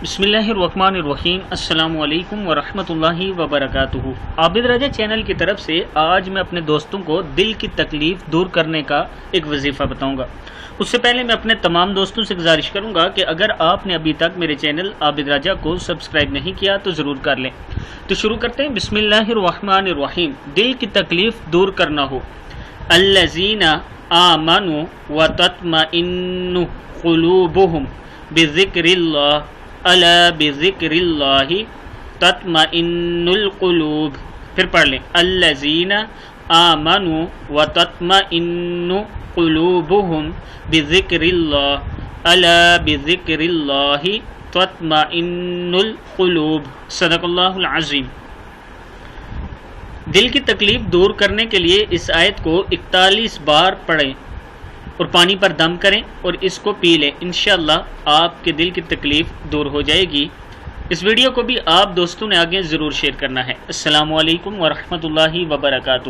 بسم اللہ الرحمن الرحیم۔ السلام علیکم ورحمۃ اللہ وبرکاتہ۔ عابد راجہ چینل کی طرف سے آج میں اپنے دوستوں کو دل کی تکلیف دور کرنے کا ایک وظیفہ بتاؤں گا۔ اس سے پہلے میں اپنے تمام دوستوں سے گزارش کروں گا کہ اگر آپ نے ابھی تک میرے چینل عابد راجہ کو سبسکرائب نہیں کیا تو ضرور کر لیں۔ تو شروع کرتے ہیں۔ بسم اللہ الرحمن الرحیم۔ دل کی تکلیف دور کرنا ہو، الذین آمنوا وتطمئن قلوبہم بذکر اللہ الا بذکر اللہ تطمئن القلوب۔ پھر پڑھ لیں، الذین آمنوا وتطمئن قلوبہم بذکر اللہ الا بذکر اللہ تطمئن القلوب۔ صدق اللہ العظیم۔ دل کی تکلیف دور کرنے کے لیے اس آیت کو 41 بار پڑھیں اور پانی پر دم کریں اور اس کو پی لیں۔ انشاءاللہ آپ کے دل کی تکلیف دور ہو جائے گی۔ اس ویڈیو کو بھی آپ دوستوں نے آگے ضرور شیئر کرنا ہے۔ السلام علیکم ورحمۃ اللہ وبرکاتہ۔